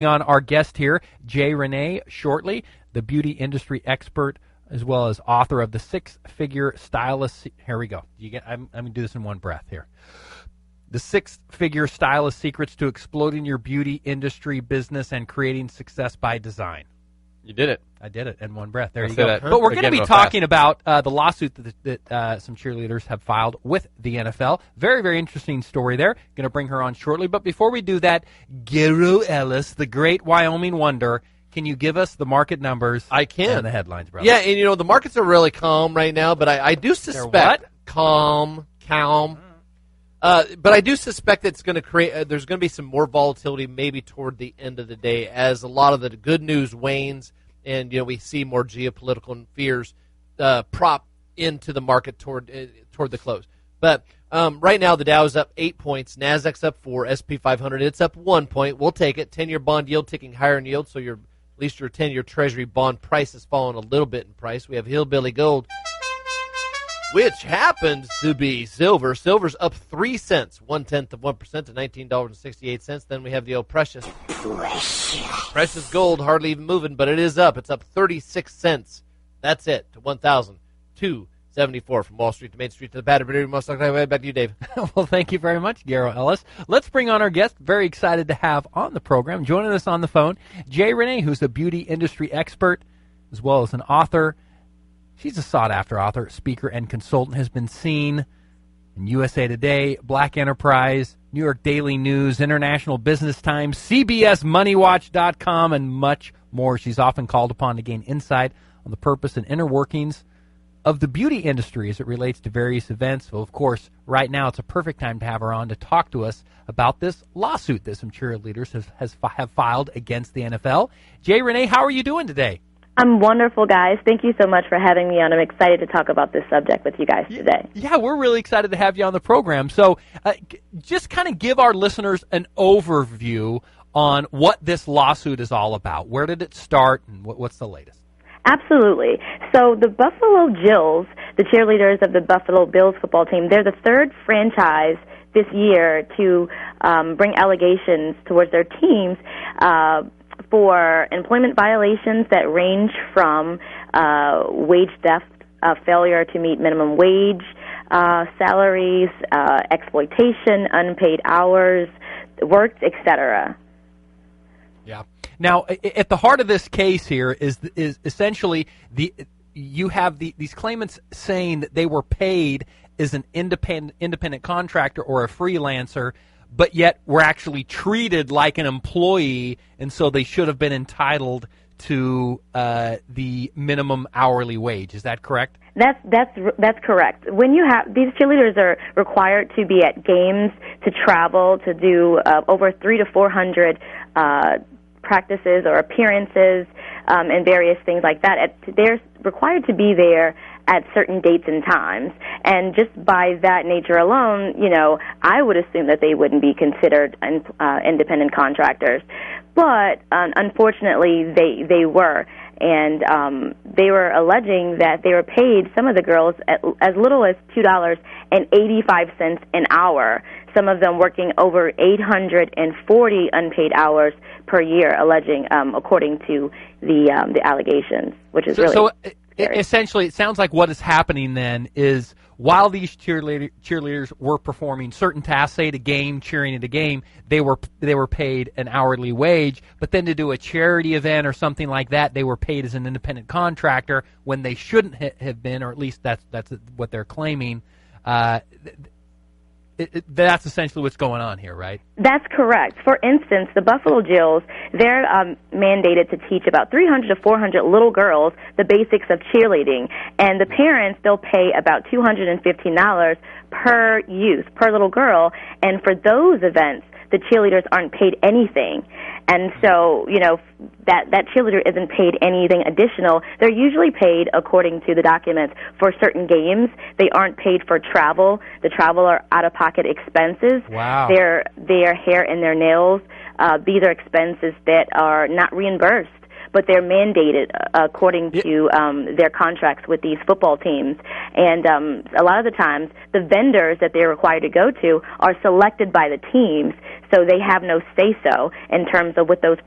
On our guest here, Renee, shortly, the beauty industry expert as well as author of the Six-Figure Stylist. Here we go. I'm going to do this in one breath here. The Six-Figure Stylist Secrets to Exploding Your Beauty Industry Business and Creating Success by Design. You did it. I did it in one breath. There I'll you go. that. But we're going to be talking about the lawsuit that some cheerleaders have filed with the NFL. Very, very interesting story there. Going to bring her on shortly. But before we do that, Gero Ellis, the great Wyoming wonder, can you give us the market numbers? I can. And the headlines, brother. Yeah, and the markets are really calm right now, but I do suspect calm. But I do suspect it's going to create. There's going to be some more volatility, maybe toward the end of the day, as a lot of the good news wanes, and we see more geopolitical fears prop into the market toward the close. But right now, the Dow is up 8 points, Nasdaq's up 4, SP 500 it's up 1 point. We'll take it. 10-year bond yield ticking higher in yield, so at least your 10-year Treasury bond price has fallen a little bit in price. We have Hillbilly Gold, which happens to be silver. Silver's up 3 cents, 0.1% to $19.68. Then we have the old precious gold, hardly even moving, but it is up. It's up 36 cents. That's it, to $1,274 from Wall Street to Main Street to the Battery. Back to you, Dave. Well, thank you very much, Gero Ellis. Let's bring on our guest. Very excited to have on the program, joining us on the phone, Renee, who's a beauty industry expert as well as an author. She's a sought-after author, speaker, and consultant, has been seen in USA Today, Black Enterprise, New York Daily News, International Business Times, CBS, MoneyWatch.com, and much more. She's often called upon to gain insight on the purpose and inner workings of the beauty industry as it relates to various events. So, of course, right now it's a perfect time to have her on to talk to us about this lawsuit that some cheerleaders have filed against the NFL. Renee, how are you doing today? I'm wonderful, guys. Thank you so much for having me on. I'm excited to talk about this subject with you guys today. Yeah, we're really excited to have you on the program. So just kind of give our listeners an overview on what this lawsuit is all about. Where did it start, and what's the latest? Absolutely. So the Buffalo Jills, the cheerleaders of the Buffalo Bills football team, they're the third franchise this year to bring allegations towards their teams for employment violations that range from wage theft, failure to meet minimum wage, salaries, exploitation, unpaid hours worked, etc. Yeah. Now, at the heart of this case here is essentially you have these claimants saying that they were paid as an independent contractor or a freelancer, but yet were actually treated like an employee, and so they should have been entitled to the minimum hourly wage. Is that correct? That's correct. When you have these cheerleaders are required to be at games, to travel, to do over 300 to 400 practices or appearances, and various things like that. They're required to be there at certain dates and times. And just by that nature alone, I would assume that they wouldn't be considered independent contractors. But unfortunately, they were. And they were alleging that they were paid, some of the girls, as little as $2.85 an hour, some of them working over 840 unpaid hours per year, alleging, according to the allegations, which is really scary. Essentially, it sounds like what is happening then is while these cheerleaders were performing certain tasks, say at a game, cheering at a game, they were paid an hourly wage. But then to do a charity event or something like that, they were paid as an independent contractor when they shouldn't have been, or at least that's what they're claiming. That's essentially what's going on here, right? That's correct. For instance, the Buffalo Jills, they're mandated to teach about 300 to 400 little girls the basics of cheerleading. And the parents, they'll pay about $215 per youth, per little girl. And for those events, the cheerleaders aren't paid anything. And so, that cheerleader isn't paid anything additional. They're usually paid, according to the documents, for certain games. They aren't paid for travel. The travel are out-of-pocket expenses. Wow. Their hair and their nails, these are expenses that are not reimbursed, but they're mandated according to their contracts with these football teams. And a lot of the times, the vendors that they're required to go to are selected by the teams, so they have no say-so in terms of what those